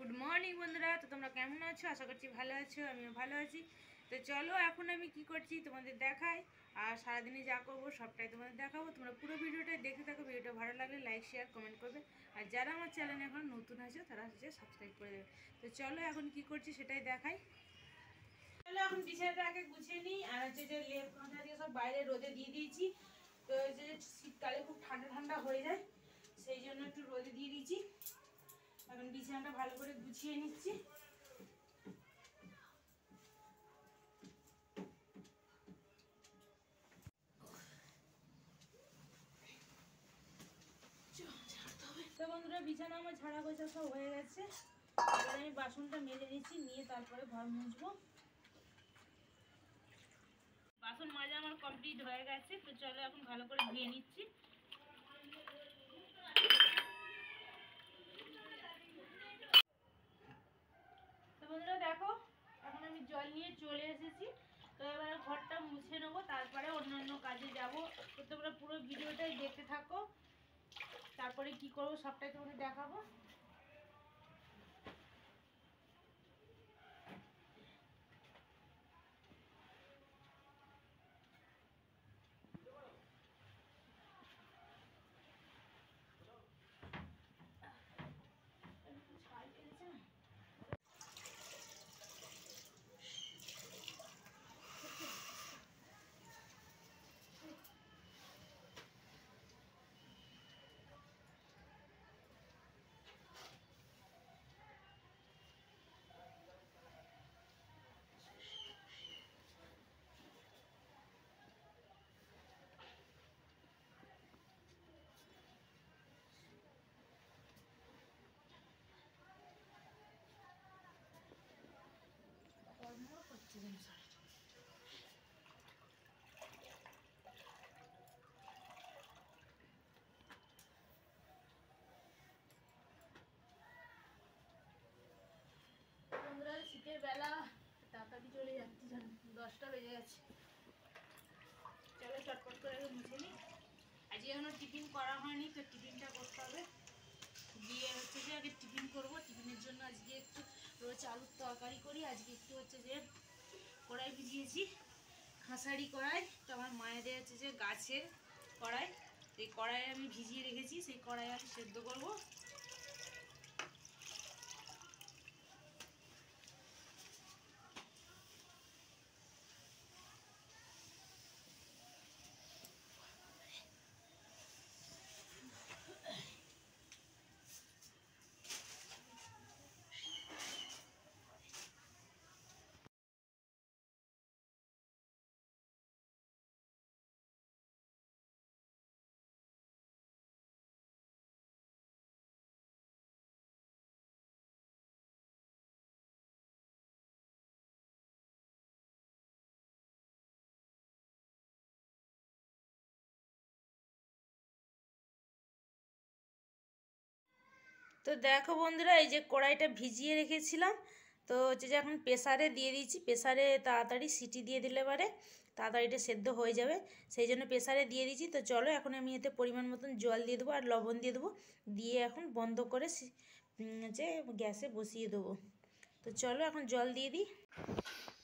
Good morning বন্ধুরা। তো তোমরা কেমন আছো? আশা করছি ভালো আছো, আমিও ভালো আছি। তো চলো এখন আমি কি করছি তোমাদের দেখাই, আর সারাদিনে যা করবো সবটাই তোমাদের দেখাবো। তোমরা পুরো ভিডিওটাই দেখতে থাকো। ভিডিওটা ভালো লাগলে লাইক শেয়ার কমেন্ট করবে, আর যারা আমার চ্যানেলে এখন নতুন আছে তারা হচ্ছে সাবস্ক্রাইব করে দেবে। তো চলো এখন কি করছি সেটাই দেখাই। চলো এখন বিছানাটা আগে গুছিয়ে নিই, আর হচ্ছে যে লেপ কাঁথা দিয়ে সব বাইরে রোদে দিয়ে দিয়েছি। তো যে শীতকালে খুব ঠান্ডা ঠান্ডা হয়ে যায়, সেই জন্য একটু রোদে দিয়ে দিয়েছি। এখন বিছানাটা ভালো করে গুছিয়ে নিচ্ছি। তো বন্ধুরা, বিছানা আমার ঝাড়া গোছা সব হয়ে গেছে। এবার আমি বাসনটা মেলে নিচ্ছি, নিয়ে তারপরে ঘর মুছবো। বাসন মাজা আমার কমপ্লিট হয়ে গেছে। তো চলো এখন ভালো করে ধুয়ে নিচ্ছি। তো বন্ধুরা দেখো, এখন আমি জল নিয়ে চলে এসেছি। তো এবার ঘরটা মুছে নেবো, তারপরে অন্যান্য কাজে যাব। তো তোমরা পুরো ভিডিওটাই দেখতে থাকো, তারপরে কি করবো সবটাই তোমাদের দেখাবো। বন্ধুরা, শীতের বেলা তাড়াতাড়ি চলে যাচ্ছে, 10টা বেজে গেছে। চলো চটপট করে মুছে নিই। আজকে এখনো টিফিন করা হয়নি, তো টিফিনটা করতে হবে। দিয়ে হচ্ছে যে আগে টিফিন করব। টিফিনের জন্য আজকে একটু রোজ আলুর তরকারি করি। আজকে একটু হচ্ছে যে কড়াই ভিজিয়েছি, খাসারি কড়াই। তো আমার মায়েদের হচ্ছে যে গাছের কড়াই, এই কড়াই আমি ভিজিয়ে রেখেছি, সেই কড়াই আমি সেদ্ধ করব। তো দেখো বন্ধুরা, এই যে কড়াইটা ভিজিয়ে রেখেছিলাম, তো হচ্ছে যে এখন প্রেসারে দিয়ে দিয়েছি। প্রেসারে তাড়াতাড়ি সিটি দিয়ে দিলে পারে তাড়াতাড়ি এটা সেদ্ধ হয়ে যাবে, সেই জন্য প্রেসারে দিয়ে দিয়েছি। তো চলো এখন আমি এতে পরিমাণ মতন জল দিয়ে দেবো আর লবণ দিয়ে দেবো, দিয়ে এখন বন্ধ করে হচ্ছে গ্যাসে বসিয়ে দেবো। তো চলো এখন জল দিয়ে দিই।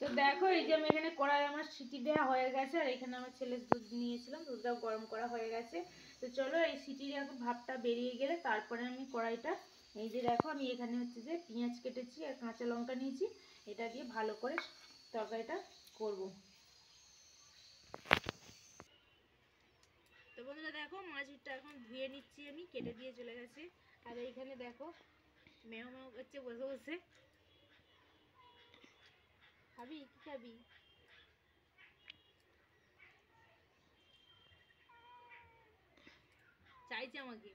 তো দেখো, এই যে আমি এখানে কড়াই আমার সিটি দেওয়া হয়ে গেছে, আর এখানে আমার ছেলের দুধ নিয়েছিলাম, দুধটাও গরম করা হয়ে গেছে। তো চলো এই সিটির এখন ভাপটা বেরিয়ে গেলে তারপরে আমি কড়াইটা, এই যে দেখো আমি এখানে হচ্ছে যে পেঁয়াজ কেটেছি আর কাঁচা লঙ্কা নিয়েছি, এটা দিয়ে ভালো করে তরকারিটা করব। তো বন্ধুরা দেখো, মাছটা এখন ধুয়ে নিচ্ছি, আমি কেটে দিয়ে চলে গেছে। আর এইখানে দেখো মেও মেও করছে বসে বসে। খাবি কি খাবি? চাইছে আমাকে,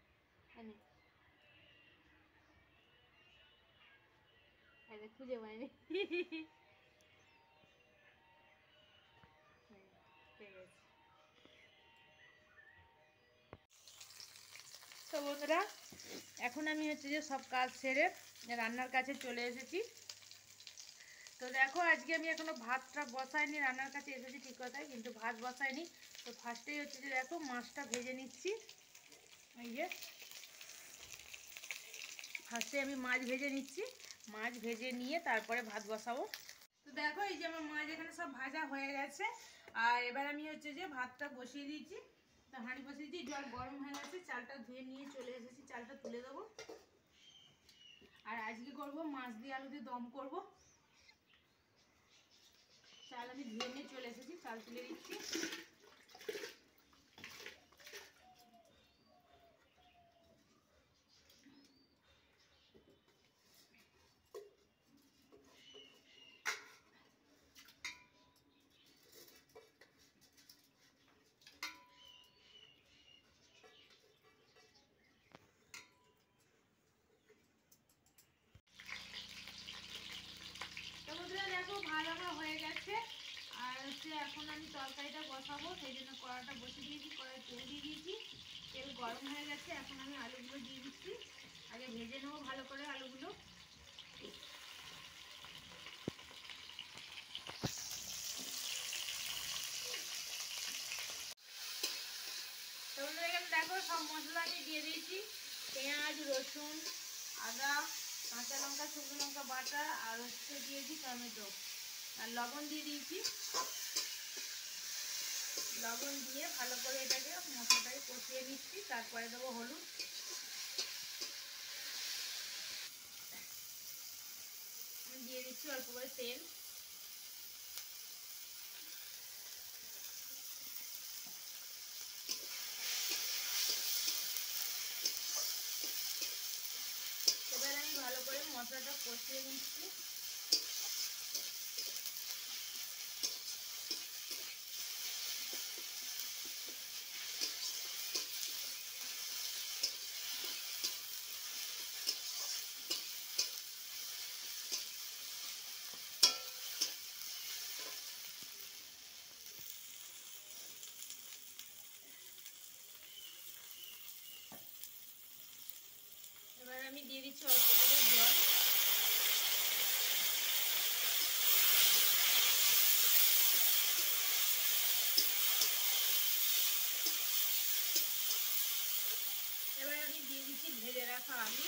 এনে খুঁজে পাইনি। ঠিক আছে। তো বন্ধুরা, এখন আমি হচ্ছে যে সব কাজ সেরে রান্নার কাছে চলে এসেছি। তো দেখো, আজকে আমি এখনো ভাতটা বসাইনি, রান্নার কাছে এসেছি ঠিক কথাই, কিন্তু ভাত বসাইনি। তো ফার্স্টেই হচ্ছে যে দেখো মাছটা ভেজে নিচ্ছি। এই যে ফার্স্টে আমি মাছ ভেজে নিচ্ছি, মাছ ভেজে নিয়ে তারপরে ভাত বসাবো। তো দেখো এই যে আমার মাছ এখানে সব ভাজা হয়ে গেছে। আর এবার আমি হচ্ছে যে ভাতটা বসিয়ে দিয়েছি। তো হাঁড়ি বসিয়ে দিয়েছি, জল গরম হয়ে গেছে, চালটা ধুয়ে নিয়ে চলে এসেছি, চালটা তুলে দেবো। আর আজকে করব মাছ দিয়ে আলু দিয়ে দম করব। চাল আমি ধুয়ে নিয়ে চলে এসেছি, চাল তুলে দিচ্ছি। দেখো ভাত আমার হয়ে গেছে। আর হচ্ছে এখন আমি তরকারিটা বসাবো, সেই জন্য কড়াটা বসিয়ে দিয়েছি, কড়াই তেল দিয়ে দিয়েছি, তেল গরম হয়ে গেছে। এখন আমি আলুগুলো দিয়ে দিচ্ছি, আগে ভেজে নেবো ভালো করে আলুগুলো। তাহলে এখানে দেখো সব মশলা আমি দিয়ে দিয়েছি, পেঁয়াজ, রসুন, আদা, কাঁচা লঙ্কা, শুকনো লঙ্কা বাটা, আর হচ্ছে দিয়েছি টমেটো, আর লবণ দিয়ে দিয়েছি। লবণ দিয়ে ভালো করে এটাকে মশলাটাকে কষিয়ে নিচ্ছি, তারপরে দেবো হলুদ। দিয়ে দিচ্ছি অল্প করে তেল। এবার আমি ভালো করে মশলাটা কষিয়ে নিচ্ছি। এবার আমি দিয়ে দিচ্ছি অল্প করে জল। এবার আমি দিয়ে দিচ্ছি ভেজে রাখা আলু।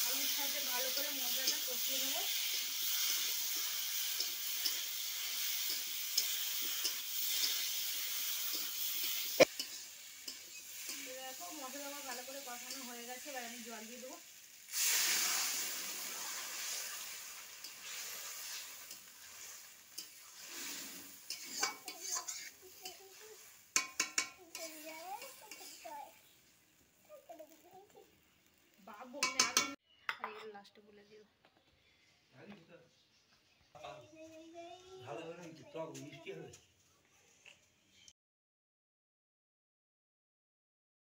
আলুর সাথে ভালো করে মশলাটা কষিয়ে নেবো। দেখো মশলা আমার ভালো করে কষানো হয়ে গেছে, এবার আমি জল দিয়ে দেবো। বাবু আগুন লাস্টে বলে দিও। ভালো হবে না, টক মিষ্টি হবে।